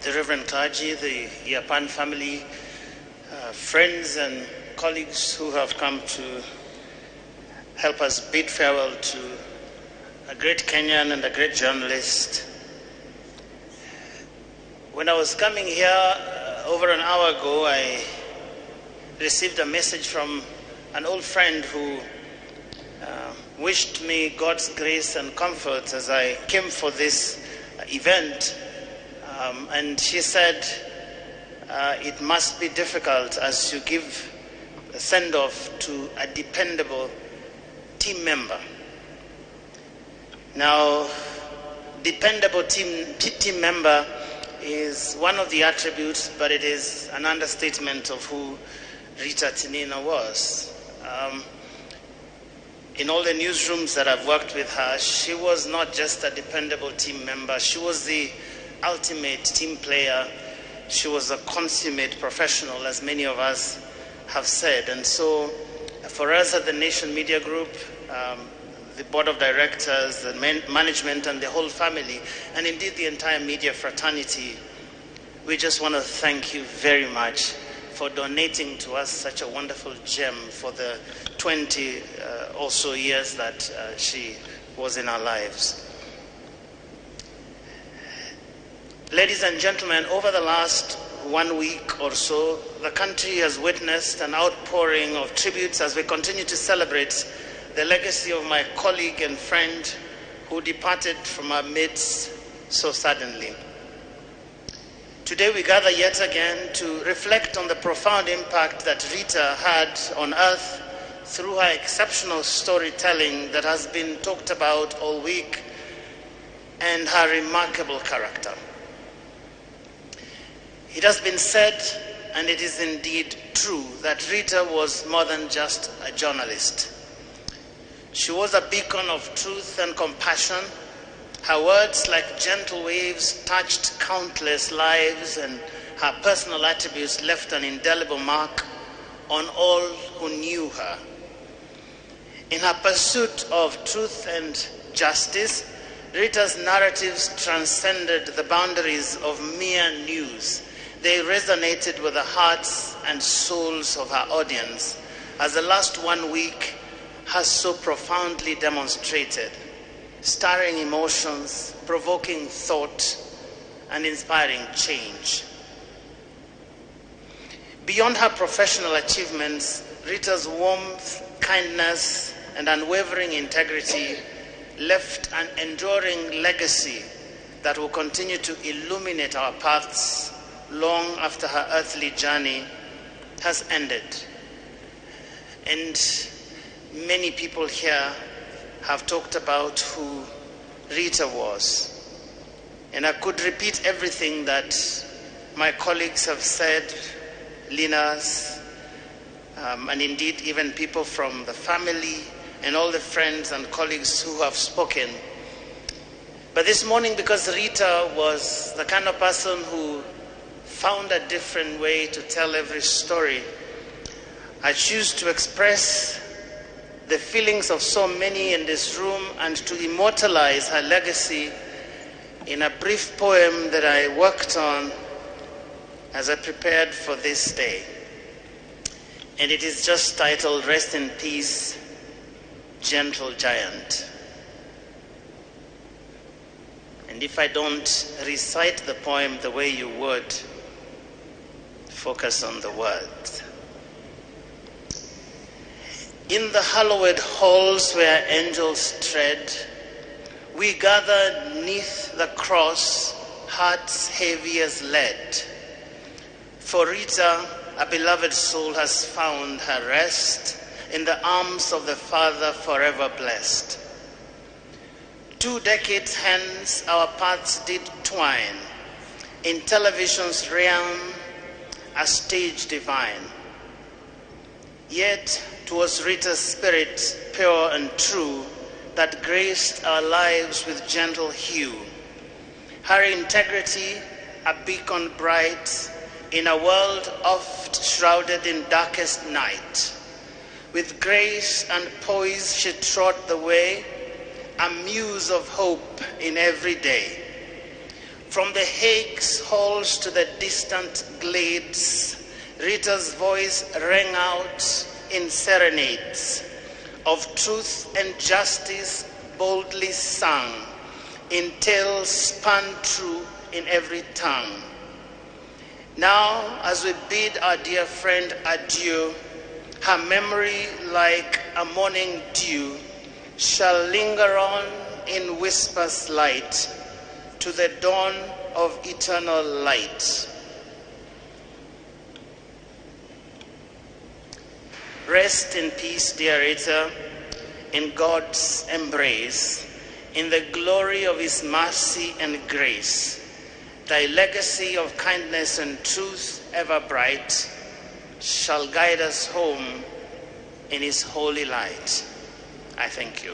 the Reverend clergy, the Yapan family, friends and colleagues who have come to help us bid farewell to a great Kenyan and a great journalist. When I was coming here over an hour ago, I received a message from an old friend who wished me God's grace and comfort as I came for this event. And she said, it must be difficult as you give a send-off to a dependable team member. Now, dependable team member is one of the attributes, but it is an understatement of who Rita Tinina was. In all the newsrooms that I've worked with her, she was not just a dependable team member, she was the ultimate team player. She was a consummate professional, as many of us have said. And so for us at the Nation Media Group, the board of directors, the management and the whole family, and indeed the entire media fraternity, we just want to thank you very much for donating to us such a wonderful gem for the 20 or so years that she was in our lives. Ladies and gentlemen, over the last 1 week or so, the country has witnessed an outpouring of tributes as we continue to celebrate the legacy of my colleague and friend who departed from our midst so suddenly. Today we gather yet again to reflect on the profound impact that Rita had on earth through her exceptional storytelling that has been talked about all week and her remarkable character. It has been said, and it is indeed true, that Rita was more than just a journalist. She was a beacon of truth and compassion. Her words, like gentle waves, touched countless lives, and her personal attributes left an indelible mark on all who knew her. In her pursuit of truth and justice, Rita's narratives transcended the boundaries of mere news. They resonated with the hearts and souls of her audience, as the last 1 week has so profoundly demonstrated, stirring emotions, provoking thought, and inspiring change. Beyond her professional achievements, Rita's warmth, kindness, and unwavering integrity left an enduring legacy that will continue to illuminate our paths long after her earthly journey has ended. And many people here have talked about who Rita was. And I could repeat everything that my colleagues have said, Linas, and indeed even people from the family and all the friends and colleagues who have spoken. But this morning, because Rita was the kind of person who found a different way to tell every story, I choose to express the feelings of so many in this room and to immortalize her legacy in a brief poem that I worked on as I prepared for this day. And it is just titled, Rest in Peace, Gentle Giant. And if I don't recite the poem the way you would, focus on the words. In the hallowed halls where angels tread, we gather neath the cross, hearts heavy as lead. For Rita, a beloved soul has found her rest in the arms of the Father forever blessed. 2 decades hence our paths did twine, in television's realm, a stage divine. Yet 'twas Rita's spirit, pure and true, that graced our lives with gentle hue. Her integrity, a beacon bright, in a world oft shrouded in darkest night. With grace and poise she trod the way, a muse of hope in every day. From the Hague's halls to the distant glades, Rita's voice rang out in serenades of truth and justice boldly sung, in tales spun true in every tongue. Now, as we bid our dear friend adieu, her memory, like a morning dew, shall linger on in whispers light to the dawn of eternal light. Rest in peace, dear Rita, in God's embrace, in the glory of his mercy and grace. Thy legacy of kindness and truth ever bright shall guide us home in his holy light. I thank you.